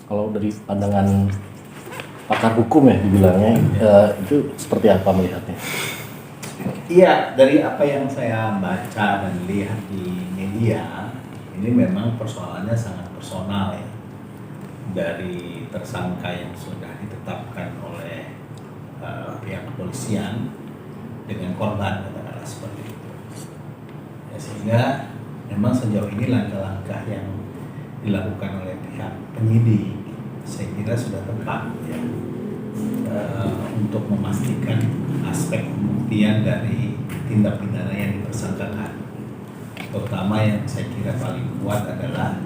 Kalau dari pandangan pakar hukum ya dibilangnya, itu seperti apa melihatnya? Iya, dari apa yang saya baca dan lihat di media, ini memang persoalannya sangat personal ya. Dari tersangka yang sudah ditetapkan oleh pihak kepolisian dengan korban, katakanlah seperti itu. Ya, sehingga memang sejauh ini langkah-langkah yang dilakukan oleh pihak penyidik, saya kira sudah tepat ya, untuk memastikan aspek pembuktian dari tindak pidana yang dipersangkakan. Terutama yang saya kira paling kuat adalah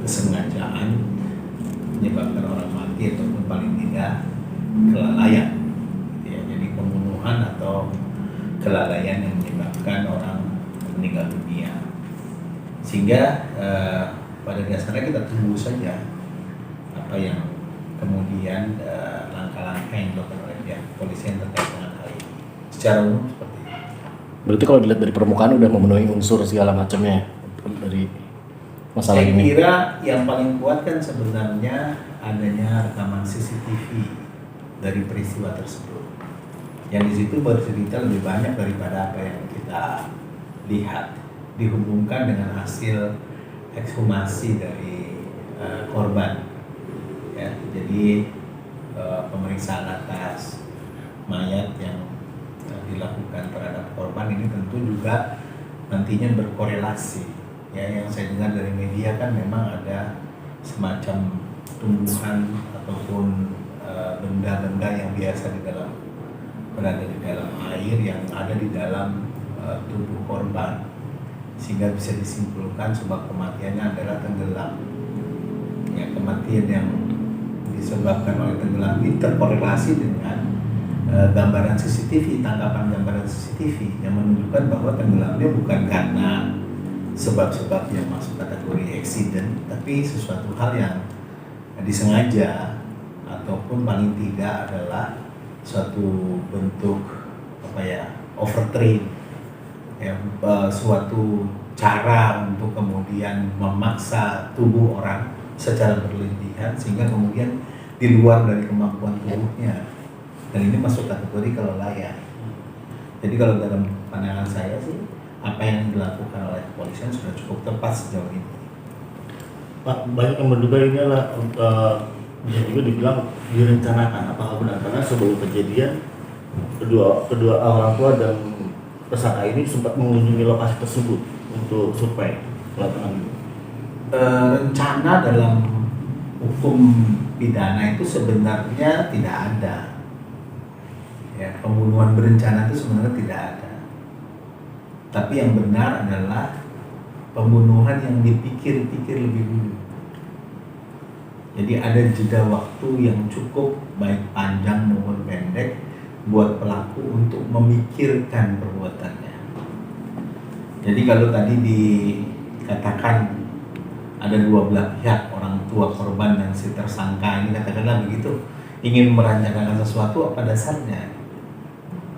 kesengajaan menyebabkan orang mati ataupun paling tidak kelalaian. Ya, jadi pembunuhan atau kelalaian yang menyebabkan orang meninggal dunia. Sehingga pada dasarnya kita tunggu saja apa yang kemudian langkah-langkah yang dilakukan oleh pihak kepolisian terkait dengan hal ini. Secara umum seperti itu. Berarti kalau dilihat dari permukaan udah memenuhi unsur segala macamnya dari masalah Saya ini. kira yang paling kuat kan sebenarnya adanya rekaman CCTV dari peristiwa tersebut. Yang di situ bercerita lebih banyak daripada apa yang kita lihat, dihubungkan dengan hasil ekshumasi dari korban. Ya, jadi pemeriksaan atas mayat yang dilakukan terhadap korban ini tentu juga nantinya berkorelasi. Ya, yang saya dengar dari media kan memang ada semacam tumbuhan ataupun benda-benda yang biasa berada di dalam air yang ada di dalam tubuh korban, sehingga bisa disimpulkan sebab kematiannya adalah tenggelam. Ya, kematian yang disebabkan oleh tenggelam ini terkorelasi dengan gambaran CCTV, tangkapan gambaran CCTV yang menunjukkan bahwa tenggelamnya bukan karena sebab-sebab yang masuk kategori accident, tapi sesuatu hal yang disengaja ataupun paling tidak adalah suatu bentuk overtrain, ya, suatu cara untuk kemudian memaksa tubuh orang secara berlebihan sehingga kemudian di luar dari kemampuan tubuhnya, dan ini masuk kategori kelalaian. Jadi kalau dalam pandangan saya sih apa yang dilakukan oleh kepolisian sudah cukup tepat sejauh ini. Pak, banyak yang menduga ini adalah bisa juga dibilang direncanakan. Apakah benar? Karena sebelum kejadian kedua orang tua dan tersangka ini sempat mengunjungi lokasi tersebut untuk survei lapangan. Rencana dalam hukum pidana itu sebenarnya tidak ada. Ya, pembunuhan berencana itu sebenarnya tidak ada. Tapi yang benar adalah pembunuhan yang dipikir-pikir lebih dulu. Jadi ada jeda waktu yang cukup baik panjang maupun pendek buat pelaku untuk memikirkan perbuatannya. Jadi kalau tadi dikatakan ada dua belah pihak, orang tua korban dan si tersangka ini, katakanlah begitu, ingin merancangkan sesuatu, apa dasarnya?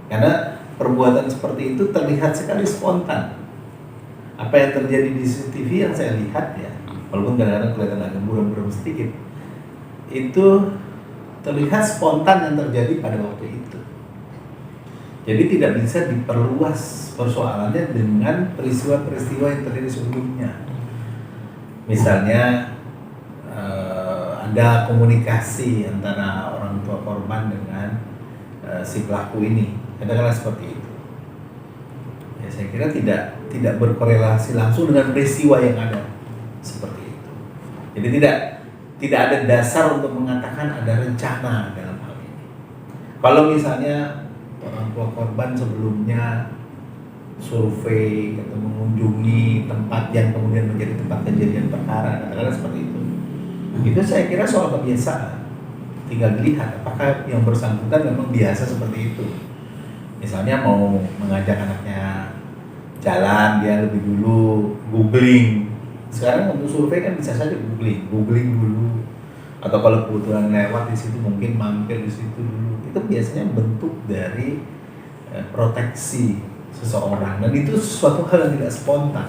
Karena perbuatan seperti itu terlihat sekali spontan. Apa yang terjadi di CCTV yang saya lihat ya, walaupun kadang-kadang kelihatan agak buram-buram sedikit, itu terlihat spontan yang terjadi pada waktu itu. Jadi tidak bisa diperluas persoalannya dengan peristiwa-peristiwa yang terjadi sebelumnya. Misalnya ada komunikasi antara orang tua korban dengan si pelaku ini, katakanlah seperti itu. Ya, saya kira tidak berkorelasi langsung dengan peristiwa yang ada seperti itu. Jadi tidak ada dasar untuk mengatakan ada rencana dalam hal ini. Kalau misalnya orang tua korban sebelumnya survei atau mengunjungi tempat yang kemudian menjadi tempat kejadian perkara, katakanlah seperti itu saya kira soal kebiasaan. Tinggal dilihat apakah yang bersangkutan memang biasa seperti itu. Misalnya mau mengajak anaknya jalan, dia lebih dulu googling. Sekarang untuk survei kan bisa saja googling dulu. Atau kalau kebetulan lewat di situ mungkin mampir di situ dulu. Itu biasanya bentuk dari proteksi seseorang, dan itu sesuatu hal yang tidak spontan.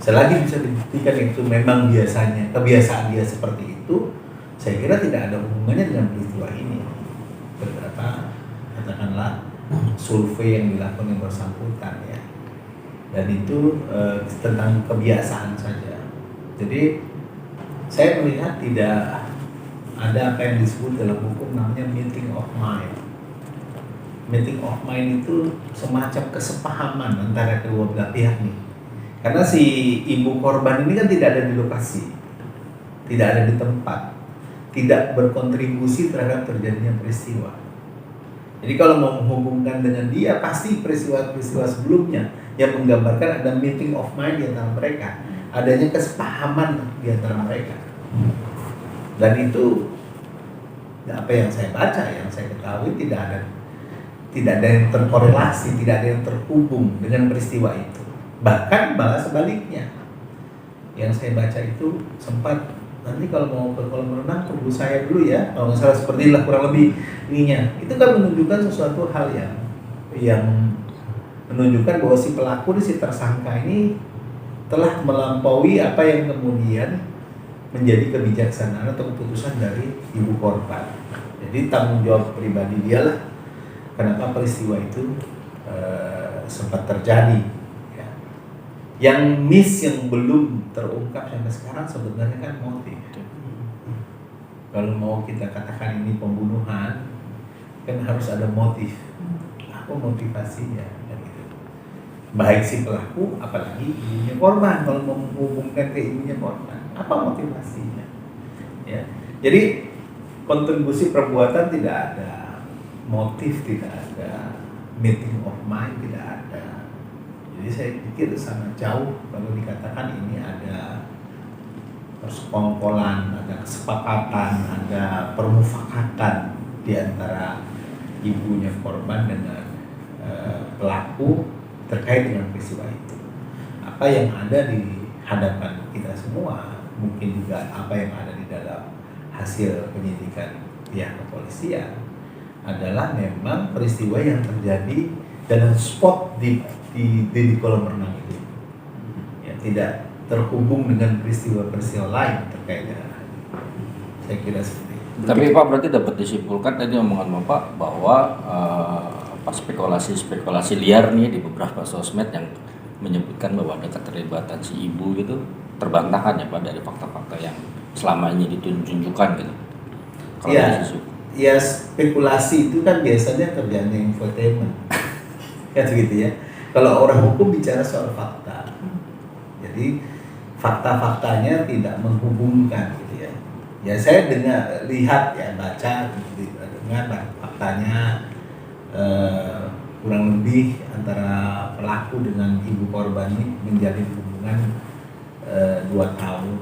Selagi bisa dibuktikan itu memang biasanya kebiasaan dia seperti itu, saya kira tidak ada hubungannya dengan peristiwa ini. Beberapa katakanlah survei yang dilakukan yang bersangkutan ya, dan itu tentang kebiasaan saja. Jadi saya melihat tidak ada apa yang disebut dalam hukum namanya meeting of mind. Meeting of mind itu semacam kesepahaman antara kedua belah pihak nih. Karena si ibu korban ini kan tidak ada di lokasi, tidak ada di tempat, tidak berkontribusi terhadap terjadinya peristiwa. Jadi kalau mau menghubungkan dengan dia, pasti peristiwa-peristiwa sebelumnya yang menggambarkan ada meeting of mind di antara mereka, adanya kesepahaman di antara mereka. Dan itu apa yang saya baca, yang saya ketahui tidak ada yang terkorelasi, tidak ada yang terhubung dengan peristiwa itu. Bahkan malah sebaliknya, yang saya baca itu sempat, nanti kalau mau ke kolam renang tunggu saya dulu ya, kalau nggak salah seperti inilah kurang lebih ininya. Itu kan menunjukkan sesuatu hal yang menunjukkan bahwa si pelaku, si tersangka ini telah melampaui apa yang kemudian menjadi kebijaksanaan atau keputusan dari ibu korban. Jadi tanggung jawab pribadi dialah kenapa peristiwa itu sempat terjadi. Yang yang belum terungkap sampai sekarang sebenarnya kan motif. Kalau mau kita katakan ini pembunuhan, kan harus ada motif. Apa motivasinya? Gitu. Baik si pelaku, apalagi ibunya korban. Kalau mau menghubungkan ke ibunya korban, apa motivasinya? Ya. Jadi kontribusi perbuatan tidak ada, motif tidak ada, meeting of mind tidak ada. Jadi saya pikir sangat jauh kalau dikatakan ini ada persekongkolan, ada kesepakatan, ada permufakatan di antara ibunya korban dengan pelaku terkait dengan peristiwa itu. Apa yang ada di hadapan kita semua, mungkin juga apa yang ada di dalam hasil penyidikan pihak kepolisian adalah memang peristiwa yang terjadi dalam spot di kolam renang itu, ya, tidak terhubung dengan peristiwa-peristiwa lain terkait dengan hal ini. Saya kira seperti itu. Tapi Pak berarti dapat disimpulkan tadi omongan Bapak bahwa spekulasi liar nih di beberapa sosmed yang menyebutkan bahwa ada keterlibatan si ibu gitu terbantahkan ya Pak dari fakta-fakta yang selama ini ditunjukkan gitu. Kalau ya spekulasi itu kan biasanya kerjanya infotainment, kan gitu ya. Kalau orang hukum bicara soal fakta, jadi fakta-faktanya tidak menghubungkan gitu ya. Ya saya lihat ya, baca, dengar faktanya kurang lebih antara pelaku dengan ibu korban ini menjalin hubungan 2 tahun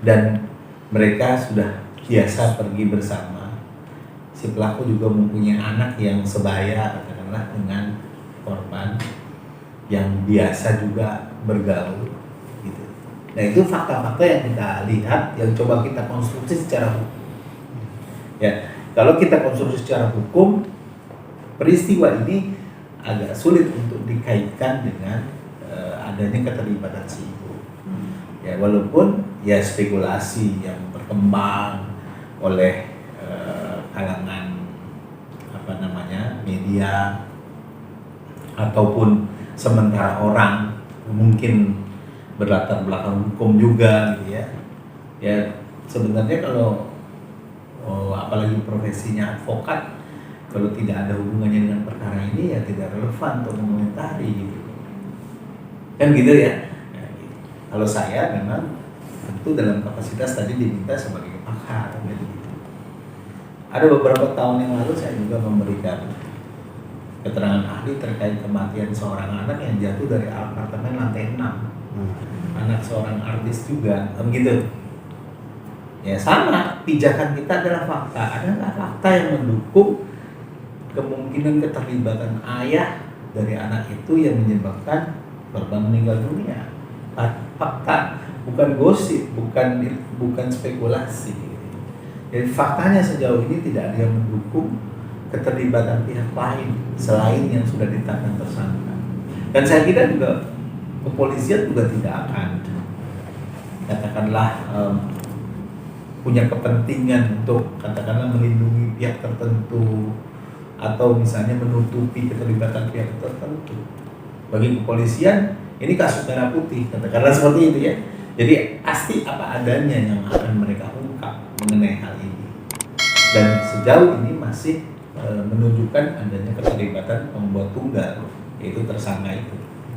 dan mereka sudah biasa pergi bersama. Si pelaku juga mempunyai anak yang sebaya katakanlah dengan korban yang biasa juga bergaul gitu. Nah itu fakta-fakta yang kita lihat, yang coba kita konstruksi secara hukum. Ya, kalau kita konstruksi secara hukum, peristiwa ini agak sulit untuk dikaitkan dengan adanya keterlibatan si ibu. Ya, walaupun ya spekulasi yang berkembang oleh kalangan media ataupun sementara orang mungkin berlatar belakang hukum juga gitu ya. Ya sebenarnya kalau apalagi profesinya advokat, kalau tidak ada hubungannya dengan perkara ini ya tidak relevan untuk mengomentari gitu. Kan gitu ya. Kalau saya memang tentu dalam kapasitas tadi diminta sebagai pakar gitu. Ada beberapa tahun yang lalu saya juga memberikan keterangan ahli terkait kematian seorang anak yang jatuh dari apartemen lantai 6. Anak seorang artis juga, gitu. Ya sama, pijakan kita adalah fakta. Ada nggak fakta yang mendukung kemungkinan keterlibatan ayah dari anak itu yang menyebabkan korban meninggal dunia? Fakta, bukan gosip, bukan spekulasi. Jadi faktanya sejauh ini tidak ada yang mendukung keterlibatan pihak lain selain yang sudah ditetapkan tersangka. Dan saya kira juga kepolisian juga tidak akan katakanlah punya kepentingan untuk katakanlah melindungi pihak tertentu atau misalnya menutupi keterlibatan pihak tertentu. Bagi kepolisian ini kasus merah putih, katakanlah seperti itu ya. Jadi pasti apa adanya yang akan mereka ungkap mengenai hal ini. Dan sejauh ini masih menunjukkan adanya keterlibatan pembuat tunggal, yaitu tersangka itu.